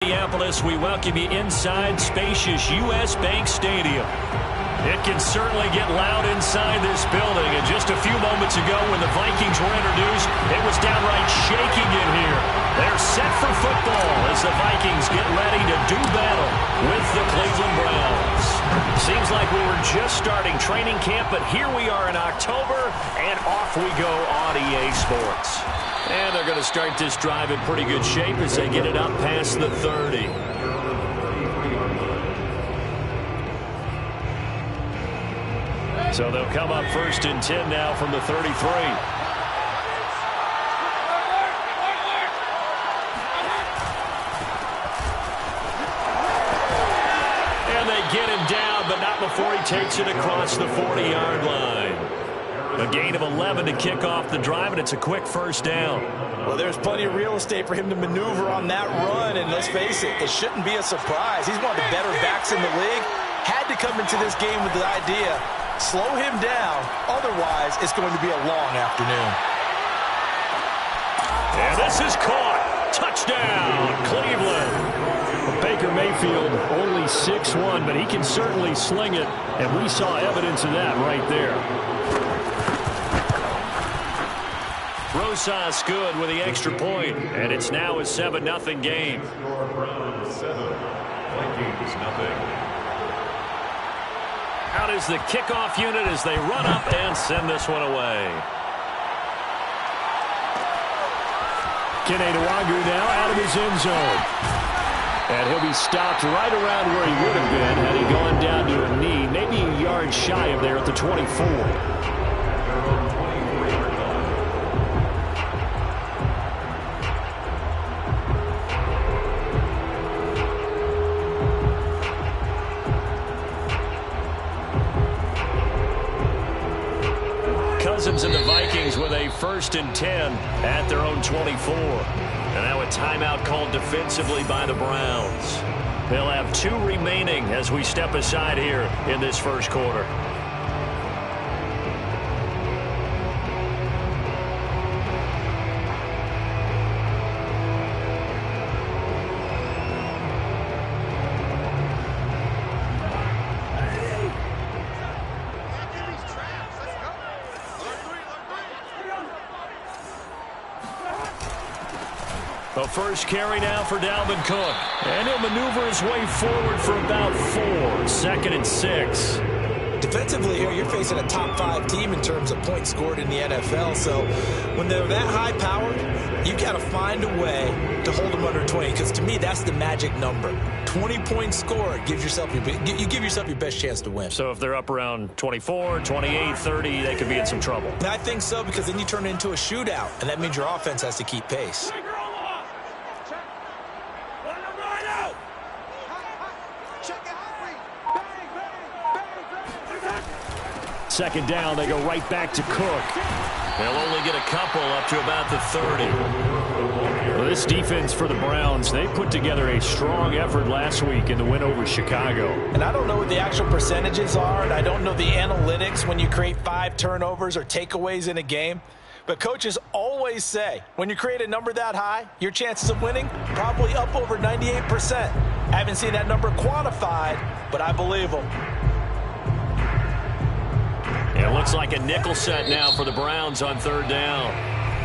Minneapolis, we welcome you inside spacious U.S. Bank Stadium. It can certainly get loud inside this building. And just a few moments ago when the Vikings were introduced, it was downright shaking in here. They're set for football as the Vikings get ready to do battle with the Cleveland Browns. Seems like we were just starting training camp, but here we are in October, and off we go on EA Sports. And they're going to start this drive in pretty good shape as they get it up past the 30. So they'll come up 1st and 10 now from the 33. And they get him down, but not before he takes it across the 40-yard line. A gain of 11 to kick off the drive, and it's a quick first down. Well, there's plenty of real estate for him to maneuver on that run, and let's face it, it shouldn't be a surprise. He's one of the better backs in the league. Had to come into this game with the idea, slow him down, otherwise it's going to be a long afternoon. And this is caught. Touchdown, Cleveland. Baker Mayfield only 6'1", but he can certainly sling it, and we saw evidence of that right there. Rosas good with the extra point, and it's now a 7-0 game. Out is the kickoff unit as they run up and send this one away. Kenedawagu now out of his end zone. And he'll be stopped right around where he would have been had he gone down to a knee, maybe a yard shy of there at the 24. Cousins and the Vikings with a 1st and 10 at their own 24. And now a timeout called defensively by the Browns. They'll have 2 remaining as we step aside here in this first quarter. The first carry now for Dalvin Cook. And he'll maneuver his way forward for about 4. 2nd and 6. Defensively here, you're facing a top 5 team in terms of points scored in the NFL. So when they're that high-powered, you got to find a way to hold them under 20. Because to me, that's the magic number. 20 points scored gives yourself you give yourself your best chance to win. So if they're up around 24, 28, 30, they could be in some trouble. I think so, because then you turn it into a shootout, and that means your offense has to keep pace. Second down, they go right back to Cook. They'll only get a couple up to about the 30. Well, this defense for the Browns, they put together a strong effort last week in the win over Chicago. And I don't know what the actual percentages are, and I don't know the analytics when you create 5 turnovers or takeaways in a game. But coaches always say, when you create a number that high, your chances of winning probably up over 98%. I haven't seen that number quantified, but I believe them. It looks like a nickel set now for the Browns on 3rd down.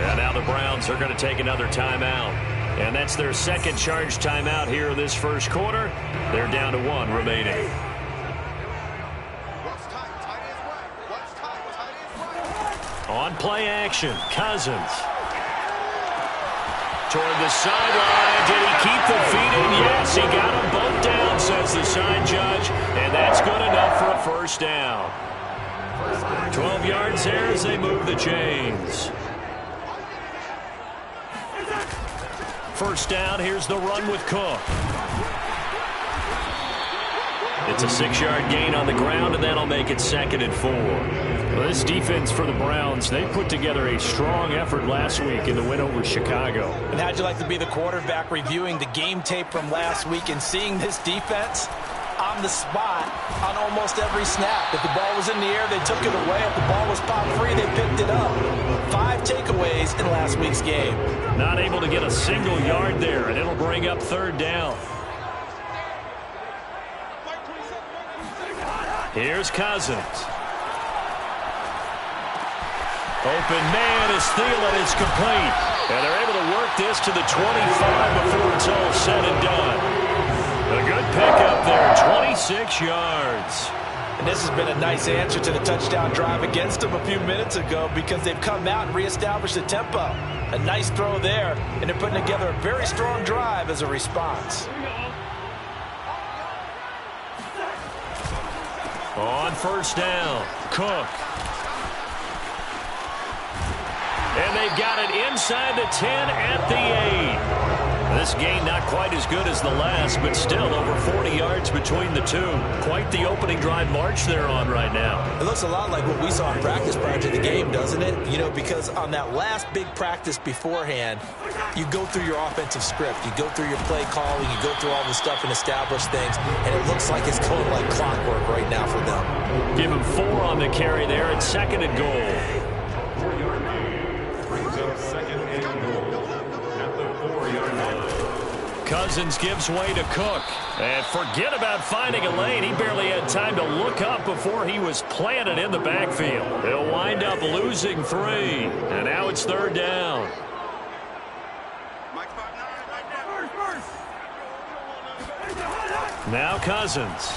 And now the Browns are going to take another timeout. And that's their second charge timeout here in this first quarter. They're down to 1 remaining. On play action, Cousins. Toward the sideline. Did he keep the feet in? Yes, he got them both down, says the side judge. And that's good enough for a first down. 12 yards there as they move the chains. First down, here's the run with Cook. It's a 6-yard gain on the ground, and that'll make it 2nd and 4. Well, this defense for the Browns, they put together a strong effort last week in the win over Chicago. And how'd you like to be the quarterback reviewing the game tape from last week and seeing this defense? on the spot on almost every snap. If the ball was in the air, they took it away. If the ball was popped free, they picked it up. 5 takeaways in last week's game. Not able to get a single yard there, and it'll bring up 3rd down. Here's Cousins. Open man is Thielen. It's complete. And they're able to work this to the 25 before it's all said and done. A good pickup there, 26 yards. And this has been a nice answer to the touchdown drive against them a few minutes ago because they've come out and reestablished the tempo. A nice throw there, and they're putting together a very strong drive as a response. On 1st down, Cook. And they've got it inside the 10 at the 8. This gain not quite as good as the last, but still over 40 yards between the two. Quite the opening drive march they're on right now. It looks a lot like what we saw in practice prior to the game, doesn't it? You know, because on that last big practice beforehand, you go through your offensive script. You go through your play calling. You go through all the stuff and establish things. And it looks like it's going like clockwork right now for them. Give him 4 on the carry there at 2nd and goal. Cousins gives way to Cook. And forget about finding a lane. He barely had time to look up before he was planted in the backfield. He'll wind up losing 3. And now it's 3rd down. Now Cousins.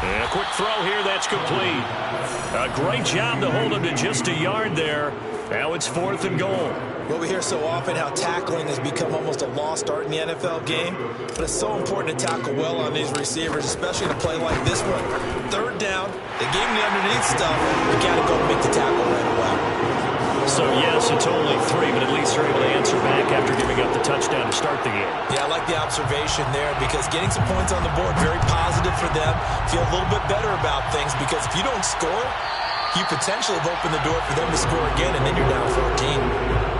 And a quick throw here, that's complete. A great job to hold him to just a yard there. Now it's 4th and goal. Well, we hear so often how tackling has become almost a lost art in the NFL game, but it's so important to tackle well on these receivers, especially in a play like this one. 3rd down, they gave him the underneath stuff. You got to go and make the tackle right away. So, yes, it's only 3, but at least they're able to answer back after giving up the touchdown to start the game. Yeah, I like the observation there because getting some points on the board, very positive for them. Feel a little bit better about things because if you don't score, you potentially have opened the door for them to score again, and then you're down 14.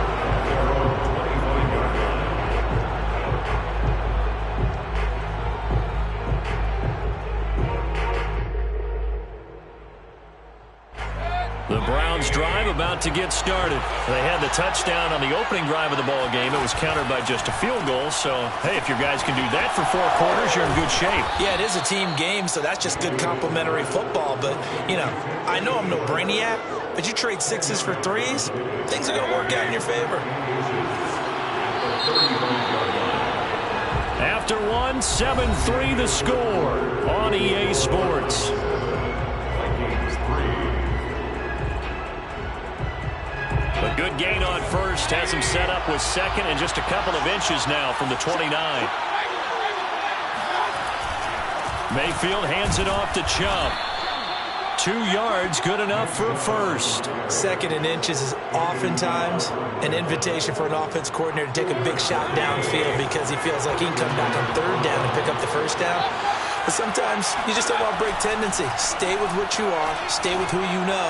The Browns drive about to get started. They had the touchdown on the opening drive of the ball game. It was countered by just a field goal. So, hey, if your guys can do that for 4 quarters, you're in good shape. Yeah, it is a team game, so that's just good complimentary football. But, you know, I know I'm no brainiac, but you trade 6s for 3s, things are going to work out in your favor. After 1, 7-3 the score on EA Sports. A good gain on 1st, has him set up with 2nd and just a couple of inches now from the 29. Mayfield hands it off to Chubb. 2 yards, good enough for a 1st. 2nd and inches is oftentimes an invitation for an offense coordinator to take a big shot downfield because he feels like he can come back on 3rd down and pick up the 1st down. But sometimes you just don't want to break tendency. Stay with what you are, stay with who you know,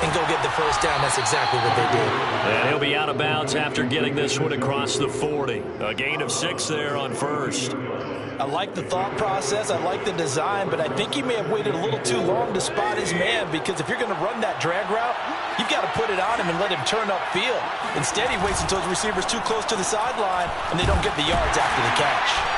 and go get the 1st down. That's exactly what they did. And he'll be out of bounds after getting this one across the 40. A gain of 6 there on 1st. I like the thought process. I like the design, but I think he may have waited a little too long to spot his man because if you're going to run that drag route, you've got to put it on him and let him turn upfield. Instead, he waits until his receiver's too close to the sideline and they don't get the yards after the catch.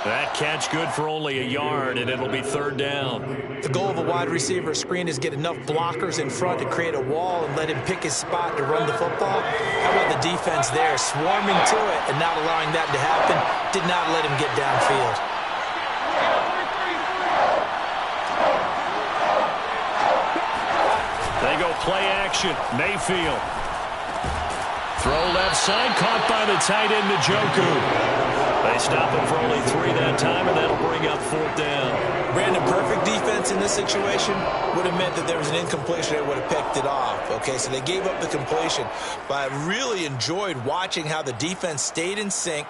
That catch good for only a yard, and it'll be 3rd down. The goal of a wide receiver screen is get enough blockers in front to create a wall and let him pick his spot to run the football. How about the defense there, swarming to it and not allowing that to happen? Did not let him get downfield. They go play action. Mayfield. Throw left side, caught by the tight end, Njoku. They stop him for only 3 that time, and that'll bring up 4th down. Brandon, perfect defense in this situation would have meant that there was an incompletion. They would have picked it off. Okay, so they gave up the completion. But I really enjoyed watching how the defense stayed in sync,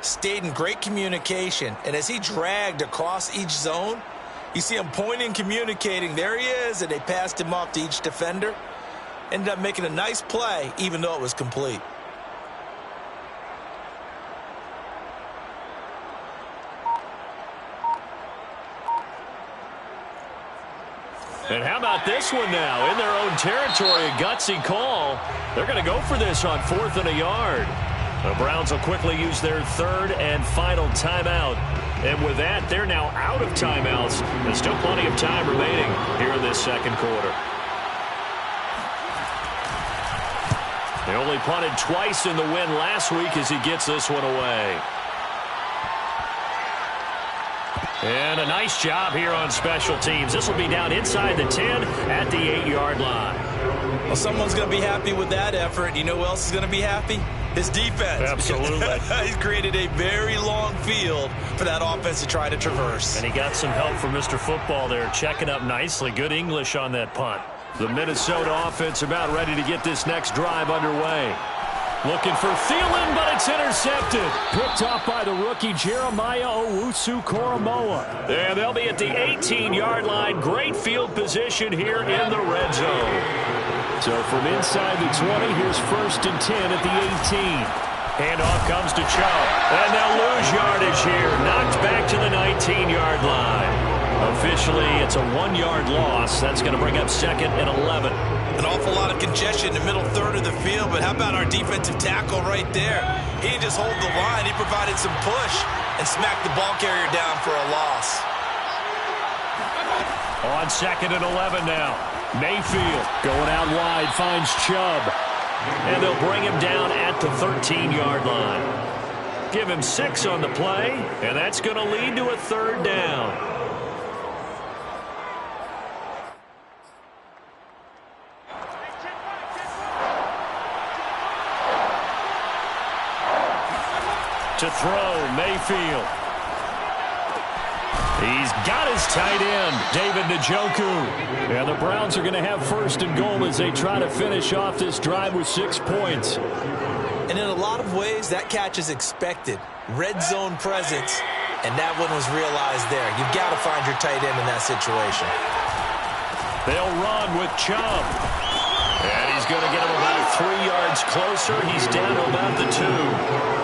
stayed in great communication. And as he dragged across each zone, you see him pointing, communicating. There he is, and they passed him off to each defender. Ended up making a nice play, even though it was complete. And how about this one now? In their own territory, a gutsy call. They're going to go for this on 4th and a yard. The Browns will quickly use their 3rd and final timeout. And with that, they're now out of timeouts. There's still plenty of time remaining here in this second quarter. They only punted twice in the win last week as he gets this one away. And a nice job here on special teams. This will be down inside the 10 at the 8-yard line. Well, someone's going to be happy with that effort. You know who else is going to be happy? His defense. Absolutely. He's created a very long field for that offense to try to traverse. And he got some help from Mr. Football there, checking up nicely. Good English on that punt. The Minnesota offense about ready to get this next drive underway. Looking for Thielen, but it's intercepted. Picked off by the rookie Jeremiah Owusu-Koramoah. And they'll be at the 18-yard line. Great field position here in the red zone. So from inside the 20, here's 1st and 10 at the 18. Handoff comes to Chubb. And they'll lose yardage here. Knocked back to the 19-yard line. Officially, it's a 1-yard loss. That's going to bring up 2nd and 11. An awful lot of congestion in the middle third of the field, but how about our defensive tackle right there? He didn't just hold the line. He provided some push and smacked the ball carrier down for a loss. On 2nd and 11 now. Mayfield going out wide, finds Chubb. And they'll bring him down at the 13-yard line. Give him 6 on the play, and that's going to lead to a 3rd down. To throw, Mayfield. He's got his tight end, David Njoku. And the Browns are going to have 1st and goal as they try to finish off this drive with 6 points. And in a lot of ways, that catch is expected. Red zone presence, and that one was realized there. You've got to find your tight end in that situation. They'll run with Chubb. And he's going to get him about 3 yards closer. He's down to about the 2.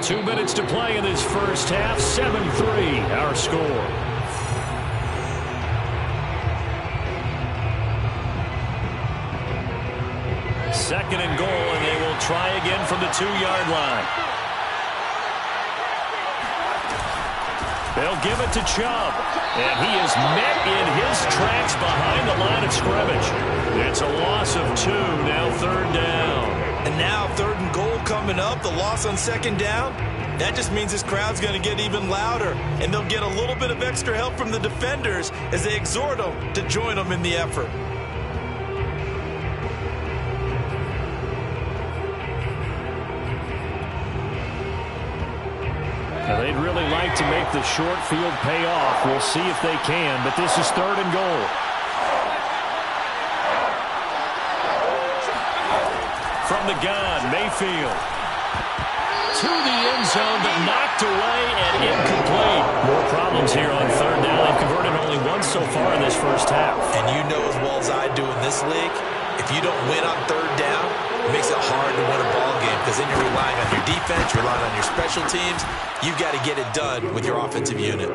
2 minutes to play in this first half. 7-3, our score. Second and goal, and they will try again from the 2-yard line. They'll give it to Chubb, and he is met in his tracks behind the line of scrimmage. It's a loss of 2, now 3rd down. And now 3rd and goal coming up, the loss on 2nd down. That just means this crowd's going to get even louder, and they'll get a little bit of extra help from the defenders as they exhort them to join them in the effort. Now, they'd really like to make the short field pay off. We'll see if they can, but this is 3rd and goal. From the gun, Mayfield. To the end zone, but knocked away and incomplete. More problems here on 3rd down. They've converted only once so far in this first half. And you know as well as I do in this league, if you don't win on 3rd down, it makes it hard to win a ball game because then you're relying on your defense, you're relying on your special teams. You've got to get it done with your offensive unit.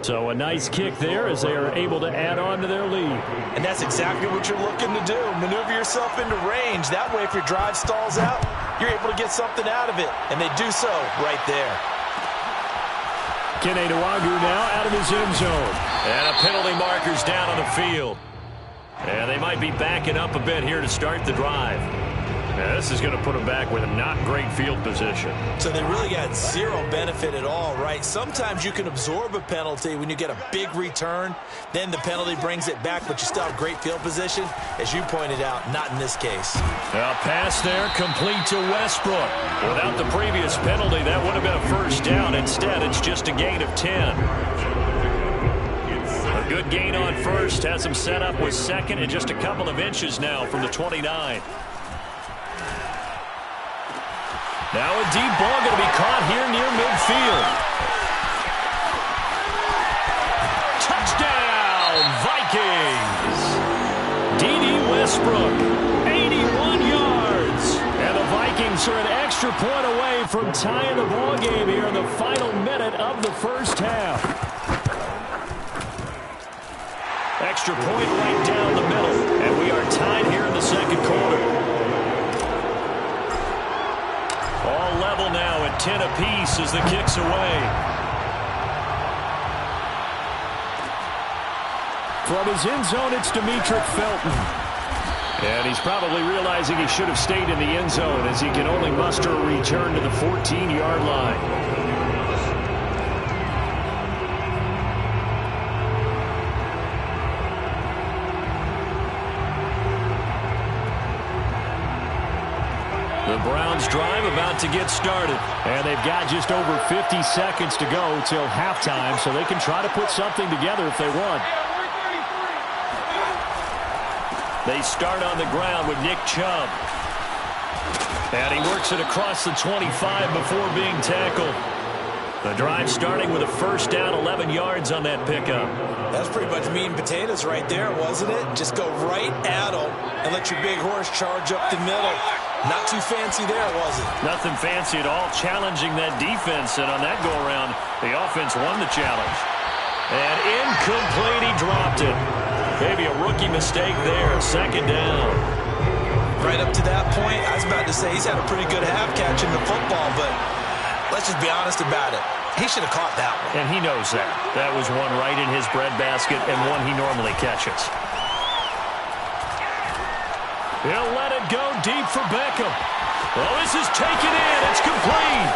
So a nice kick there as they are able to add on to their lead. And that's exactly what you're looking to do. Maneuver yourself into range. That way, if your drive stalls out, you're able to get something out of it. And they do so right there. Kene Nwangwu now out of his end zone. And a penalty marker's down on the field. And they might be backing up a bit here to start the drive. Now, this is going to put them back with a not great field position. So they really got zero benefit at all, right? Sometimes you can absorb a penalty when you get a big return. Then the penalty brings it back, but you still have great field position. As you pointed out, not in this case. A pass there, complete to Westbrook. Without the previous penalty, that would have been a 1st down. Instead, it's just a gain of 10. A good gain on 1st. Has him set up with 2nd and just a couple of inches now from the 29. Now a deep ball going to be caught here near midfield. Touchdown, Vikings! D.D. Westbrook, 81 yards. And the Vikings are an extra point away from tying the ball game here in the final minute of the first half. extra point right down the middle. And we are tied here in the second quarter. All level now at 10 apiece as the kick's away. From his end zone, it's Demetric Felton. And he's probably realizing he should have stayed in the end zone as he can only muster a return to the 14-yard line. The Browns drive about to get started. And they've got just over 50 seconds to go till halftime, so they can try to put something together if they want. They start on the ground with Nick Chubb. And he works it across the 25 before being tackled. The drive starting with a first down, 11 yards on that pickup. That's pretty much meat and potatoes right there, wasn't it? Just go right at them and let your big horse charge up the middle. Not too fancy there, was it? Nothing fancy at all, challenging that defense. And on that go-around, the offense won the challenge. And incomplete, he dropped it. Maybe a rookie mistake there, second down. Right up to that point, I was about to say he's had a pretty good half catching the football, but let's just be honest about it. He should have caught that one. And he knows that. That was one right in his breadbasket and one he normally catches. He'll let it go deep for Beckham. Well, this is taken in. It's complete.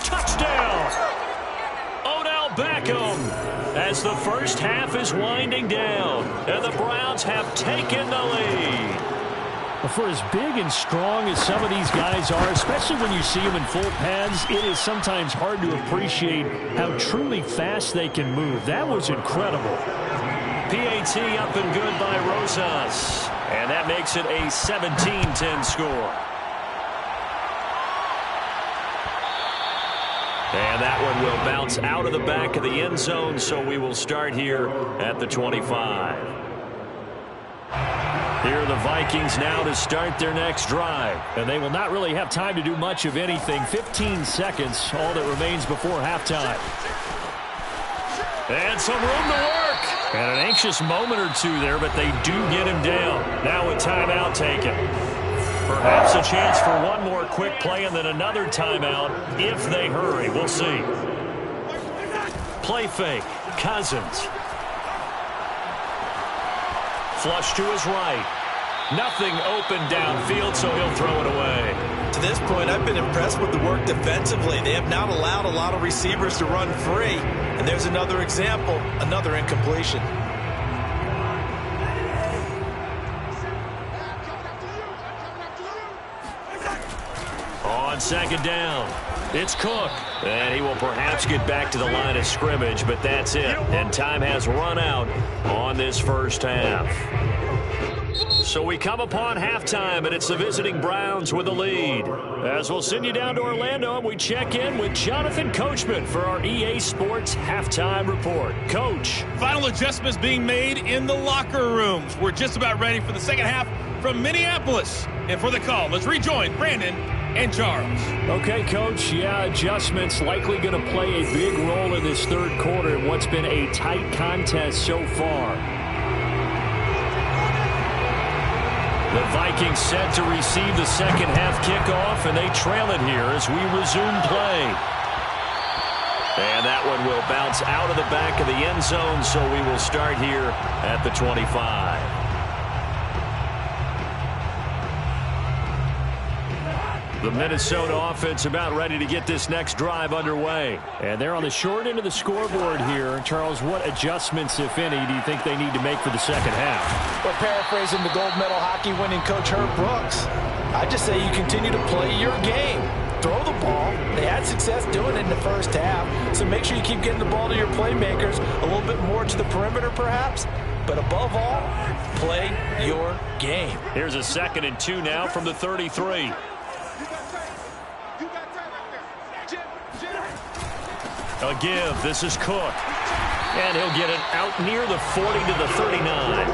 Touchdown. Beckham as the first half is winding down, and the Browns have taken the lead. For as big and strong as some of these guys are, especially when you see them in full pads, it is sometimes hard to appreciate how truly fast they can move. That was incredible. PAT up and good by Rosas, and that makes it a 17-10 score. And that one will bounce out of the back of the end zone, so we will start here at the 25. Here are the Vikings now to start their next drive. And they will not really have time to do much of anything. 15 seconds, all that remains before halftime. And some room to work. And an anxious moment or two there, but they do get him down. Now a timeout taken. Perhaps a chance for one more quick play and then another timeout if they hurry. We'll see. Play fake. Cousins. Flush to his right. Nothing open downfield, so he'll throw it away. To this point, I've been impressed with the work defensively. They have not allowed a lot of receivers to run free. And there's another example, another incompletion. On second down, it's Cook. And he will perhaps get back to the line of scrimmage, but that's it. And time has run out on this first half. So we come upon halftime, and it's the visiting Browns with the lead. As we'll send you down to Orlando, and we check in with Jonathan Coachman for our EA Sports Halftime Report. Coach. Final adjustments being made in the locker rooms. We're just about ready for the second half from Minneapolis. And for the call, let's rejoin Brandon and Charles. Okay, Coach. Yeah, adjustments likely going to play a big role in this third quarter in what's been a tight contest so far. The Vikings set to receive the second half kickoff, and they trail it here as we resume play. And that one will bounce out of the back of the end zone, so we will start here at the 25. The Minnesota offense about ready to get this next drive underway. And they're on the short end of the scoreboard here. Charles, what adjustments, if any, do you think they need to make for the second half? Well, paraphrasing the gold medal hockey winning coach Herb Brooks, I just say you continue to play your game. Throw the ball. They had success doing it in the first half, so make sure you keep getting the ball to your playmakers, a little bit more to the perimeter perhaps, but above all, play your game. Here's a 2nd and 2 now from the 33. A give. This is Cook. And he'll get it out near the 40 to the 39.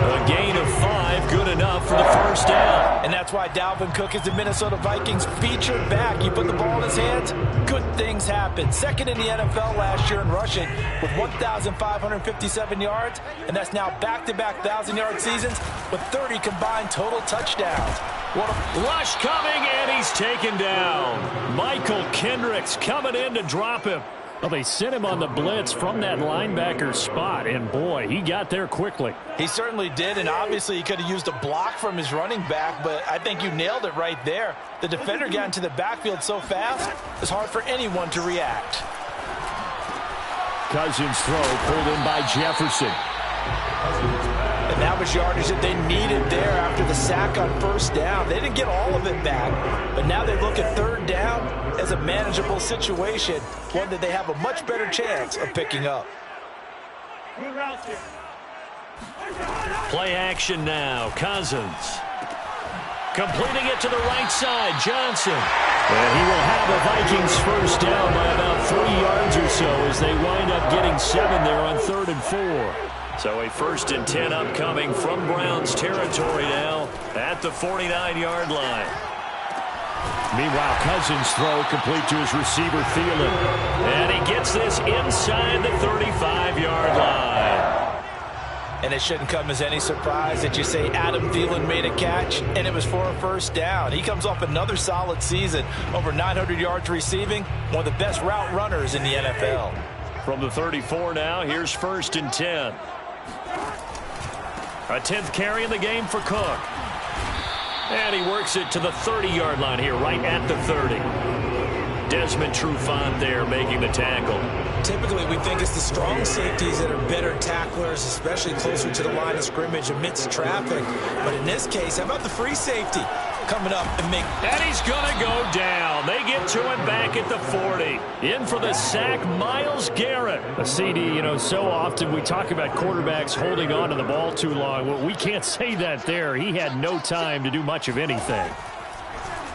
A gain of 5, good enough for the first down. And that's why Dalvin Cook is the Minnesota Vikings featured back. You put the ball in his hands, good things happen. Second in the NFL last year in rushing with 1,557 yards, and that's now back-to-back 1,000-yard seasons with 30 combined total touchdowns. What a rush coming, and he's taken down. Michael Kendricks coming in to drop him. Well, they sent him on the blitz from that linebacker spot, and boy, he got there quickly. He certainly did, and obviously he could have used a block from his running back, but I think you nailed it right there. The defender got into the backfield so fast, it's hard for anyone to react. Cousins' throw pulled in by Jefferson. And that was yardage that they needed there after the sack on first down. They didn't get all of it back, but now they look at third down as a manageable situation, one that they have a much better chance of picking up. Play action now. Cousins. Completing it to the right side. Johnson. And he will have the Vikings first down by about 3 yards or so as they wind up getting 7 there on 3rd and 4. So a 1st and 10 upcoming from Browns territory now at the 49-yard line. Meanwhile, Cousins' throw complete to his receiver, Thielen. And he gets this inside the 35-yard line. And it shouldn't come as any surprise that you say Adam Thielen made a catch, and it was for a first down. He comes off another solid season, over 900 yards receiving, one of the best route runners in the NFL. From the 34 now, here's 1st and 10. A 10th carry in the game for Cook. And he works it to the 30-yard line here, right at the 30. Desmond Trufant there making the tackle. Typically, we think it's the strong safeties that are better tacklers, especially closer to the line of scrimmage amidst traffic. But in this case, how about the free safety coming up and make... And he's going to go down. They get to him back at the 40. In for the sack, Myles Garrett. A CD, you know, so often we talk about quarterbacks holding on to the ball too long. Well, we can't say that there. He had no time to do much of anything.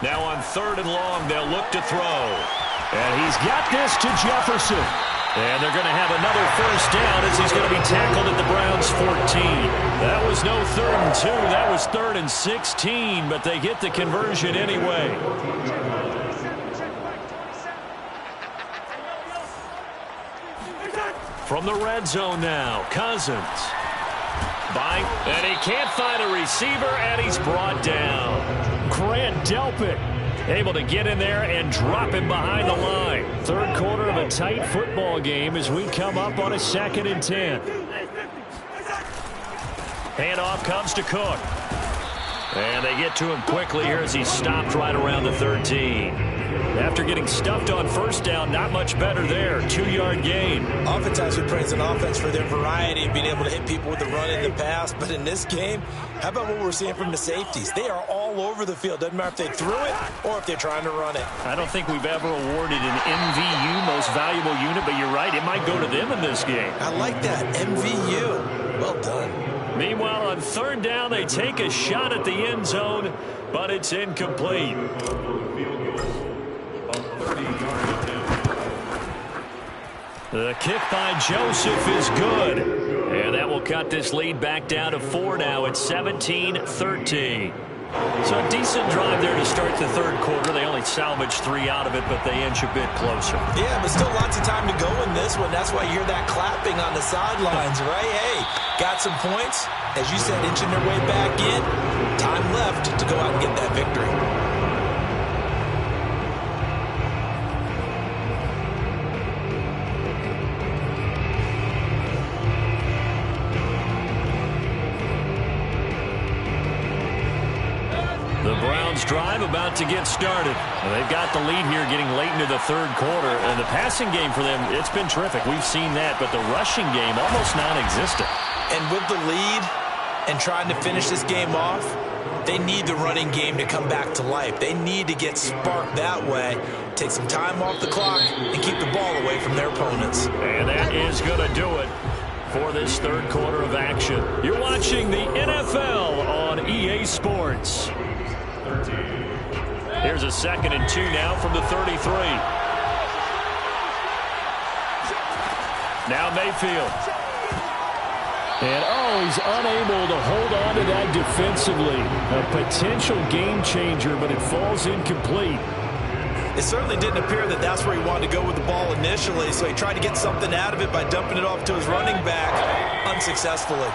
Now on 3rd and long, they'll look to throw. And he's got this to Jefferson. And they're going to have another first down as he's going to be tackled at the Browns' 14. That was no 3rd and 2. That was 3rd and 16, but they get the conversion anyway. From the red zone now, Cousins. And he can't find a receiver, and he's brought down. Grant Delpit able to get in there and drop him behind the line. 3rd quarter of a tight football game as we come up on a 2nd and 10. Handoff comes to Cook. And they get to him quickly here as he's stopped right around the 13. After getting stuffed on first down, not much better there. 2-yard gain. Oftentimes we praise an offense for their variety of being able to hit people with the run and the pass. But in this game, how about what we're seeing from the safeties? They are all over the field. Doesn't matter if they threw it or if they're trying to run it. I don't think we've ever awarded an MVU, most valuable unit, but you're right. It might go to them in this game. I like that. MVU. Well done. Meanwhile, on 3rd down, they take a shot at the end zone, but it's incomplete. The kick by Joseph is good. And that will cut this lead back down to 4 now at 17-13. So a decent drive there to start the 3rd quarter. They only salvaged 3 out of it, but they inch a bit closer. Yeah, but still lots of time to go in this one. That's why you hear that clapping on the sidelines, right? Hey, got some points. As you said, inching their way back in. Time left to go out and get that victory. The Browns drive about to get started. Well, they've got the lead here getting late into the 3rd quarter. And the passing game for them, it's been terrific. We've seen that. But the rushing game, almost non-existent. And with the lead and trying to finish this game off, they need the running game to come back to life. They need to get sparked that way, take some time off the clock, and keep the ball away from their opponents. And that is going to do it for this 3rd quarter of action. You're watching the NFL on EA Sports. Here's a 2nd and 2 now from the 33. Now Mayfield. And, oh, he's unable to hold on to that defensively. A potential game changer, but it falls incomplete. It certainly didn't appear that that's where he wanted to go with the ball initially, so he tried to get something out of it by dumping it off to his running back unsuccessfully.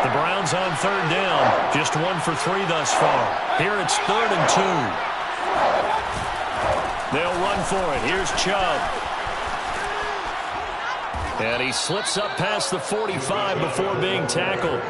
The Browns on third down. Just 1 for 3 thus far. Here it's 3rd and 2. They'll run for it. Here's Chubb. And he slips up past the 45 before being tackled.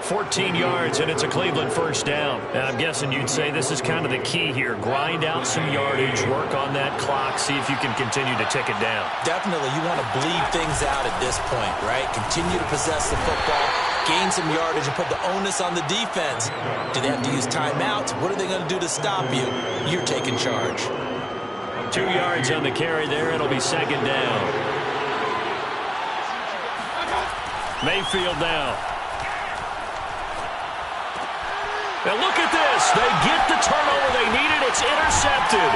14 yards, and it's a Cleveland first down. And I'm guessing you'd say this is kind of the key here. Grind out some yardage, work on that clock, see if you can continue to tick it down. Definitely, you want to bleed things out at this point, right? Continue to possess the football, gain some yardage, and put the onus on the defense. Do they have to use timeouts? What are they going to do to stop you? You're taking charge. 2 yards on the carry there. It'll be 2nd down. Mayfield now. And look at this. They get the turnover they needed. It's intercepted.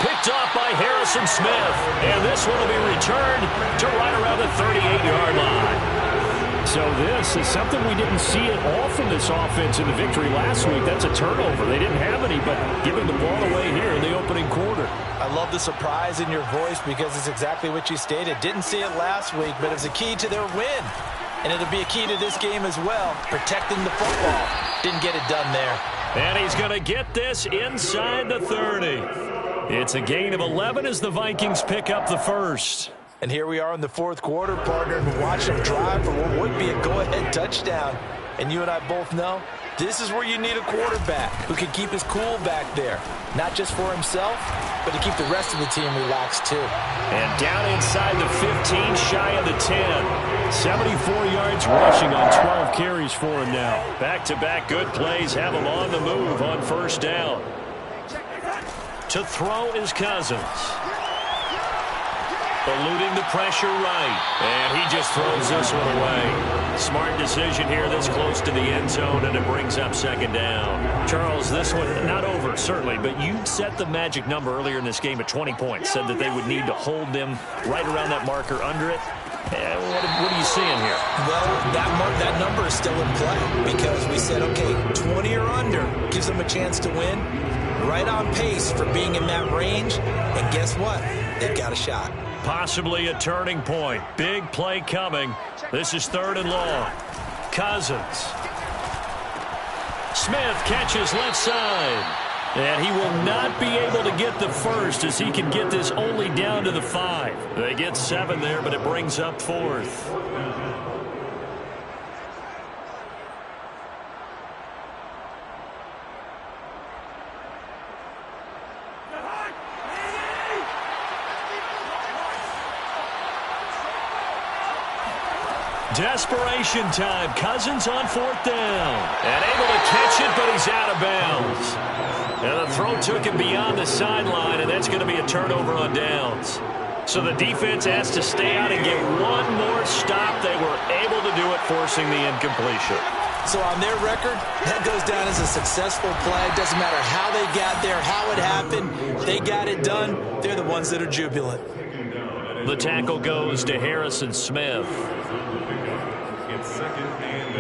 Picked off by Harrison Smith. And this one will be returned to right around the 38-yard line. So this is something we didn't see at all from this offense in the victory last week. That's a turnover. They didn't have any, but giving the ball away here in the opening quarter. I love the surprise in your voice because it's exactly what you stated. Didn't see it last week, but it's a key to their win. And it'll be a key to this game as well, protecting the football. Didn't get it done there. And he's going to get this inside the 30. It's a gain of 11 as the Vikings pick up the first. And here we are in the 4th quarter, partner, and watch them drive for what would be a go-ahead touchdown. And you and I both know this is where you need a quarterback who can keep his cool back there. Not just for himself, but to keep the rest of the team relaxed too. And down inside the 15, shy of the 10. 74 yards rushing on 12 carries for him now. Back-to-back good plays have him on the move on first down. To throw is Cousins. Eluding the pressure right. And he just throws this one away. Smart decision here this close to the end zone, and it brings up 2nd down. Charles, this one, not over, certainly, but you set the magic number earlier in this game at 20 points. Said that they would need to hold them right around that marker under it. What are you seeing here? Well, that number is still in play because we said, okay, 20 or under gives them a chance to win. Right on pace for being in that range. And guess what? They've got a shot. Possibly a turning point. Big play coming. This is 3rd and long. Cousins. Smith catches left side. And he will not be able to get the first as he can get this only down to the 5. They get 7 there, but it brings up 4th. Desperation time. Cousins on 4th down. And able to catch it, but he's out of bounds. And the throw took him beyond the sideline, and that's going to be a turnover on downs. So the defense has to stay out and get one more stop. They were able to do it, forcing the incompletion. So on their record, that goes down as a successful play. Doesn't matter how they got there, how it happened. They got it done. They're the ones that are jubilant. The tackle goes to Harrison Smith. It's 2nd and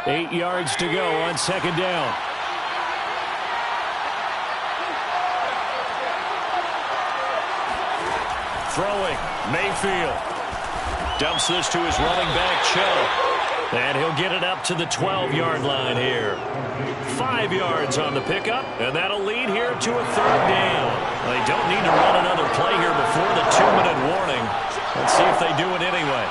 8 yards to go on 2nd down. Throwing, Mayfield. Dumps this to his running back, Chubb. And he'll get it up to the 12-yard line here. 5 yards on the pickup, and that'll lead here to a 3rd down. They don't need to run another play here before the 2-minute warning. Let's see if they do it anyway.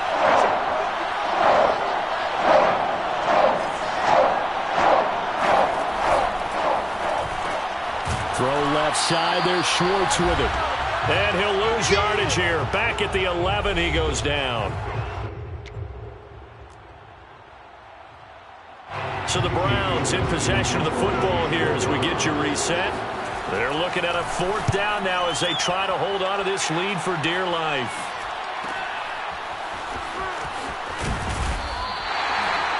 Throw left side. There's Schwartz with it. And he'll lose yardage here. Back at the 11, he goes down. So the Browns in possession of the football here as we get you reset. They're looking at a 4th down now as they try to hold on to this lead for dear life.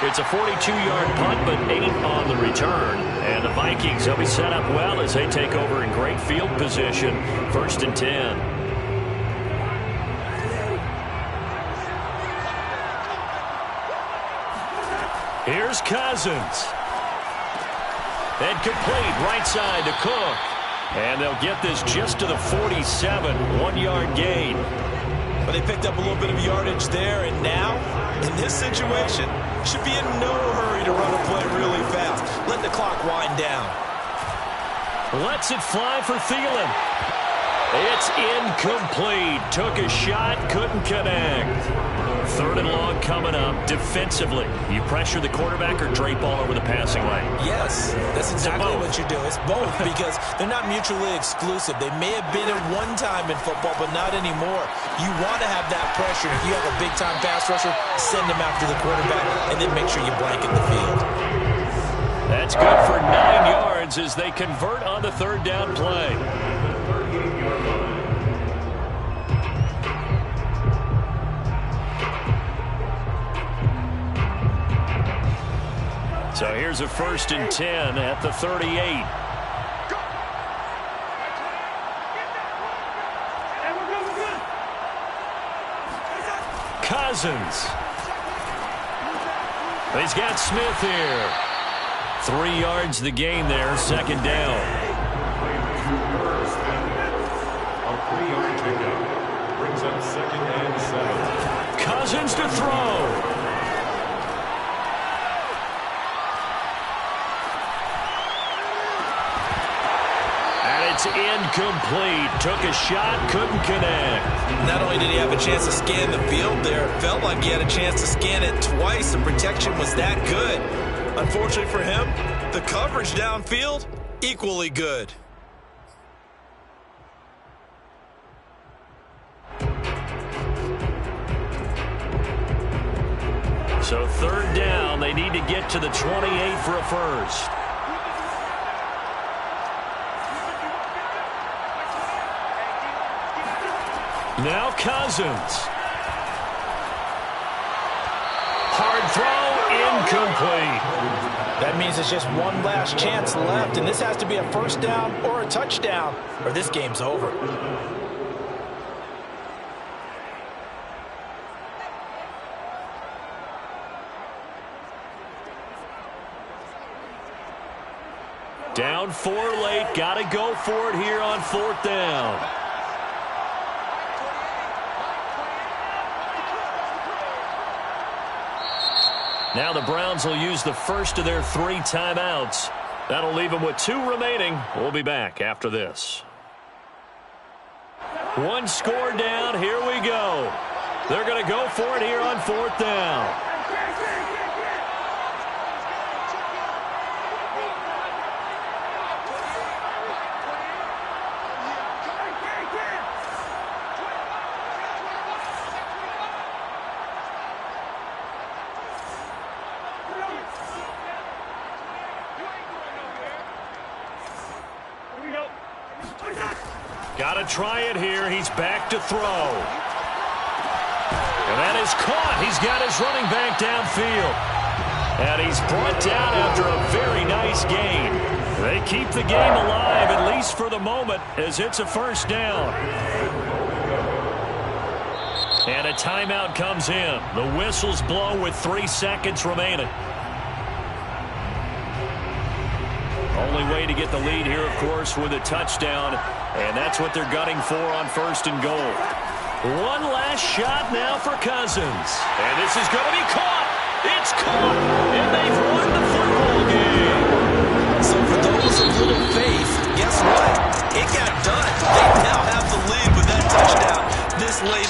It's a 42-yard punt, but 8 on the return. And the Vikings, they'll be set up well as they take over in great field position. 1st and 10. Here's Cousins. And complete right side to Cook. And they'll get this just to the 47, 1-yard gain. But they picked up a little bit of yardage there, and now, in this situation, should be in no hurry to run a play really fast. Let the clock wind down. Lets it fly for Thielen. It's incomplete. Took a shot, couldn't connect. 3rd and long coming up. Defensively, you pressure the quarterback or drape all over the passing lane? Yes, that's exactly what you do. It's both because they're not mutually exclusive. They may have been at one time in football, but not anymore. You want to have that pressure. If you have a big-time pass rusher, send him after the quarterback, and then make sure you blanket the field. That's good for 9 yards as they convert on the 3rd down play. So here's a 1st and 10 at the 38. Cousins. He's got Smith here. 3 yards the gain there, 2nd down. A 3-yard pickup brings up 2nd and 7. Cousins to throw. It's incomplete. Took a shot, couldn't connect. Not only did he have a chance to scan the field there, it felt like he had a chance to scan it twice. The protection was that good. Unfortunately for him, the coverage downfield, equally good. So 3rd down, they need to get to the 28 for a first. Now Cousins. Hard throw, incomplete. That means it's just one last chance left, and this has to be a 1st down or a touchdown, or this game's over. Down 4 late, got to go for it here on 4th down. Now the Browns will use the first of their 3 timeouts. That'll leave them with 2 remaining. We'll be back after this. 1 score down. Here we go. They're going to go for it here on 4th down. Got to try it here. He's back to throw. And that is caught. He's got his running back downfield. And he's brought down after a very nice gain. They keep the game alive, at least for the moment, as it's a 1st down. And a timeout comes in. The whistles blow with 3 seconds remaining. Only way to get the lead here, of course, with a touchdown. And that's what they're gunning for on 1st and goal. One last shot now for Cousins. And this is going to be caught. It's caught. And they've won the football game. So for those of little faith, guess what? It got done. They now have the lead with that touchdown this late.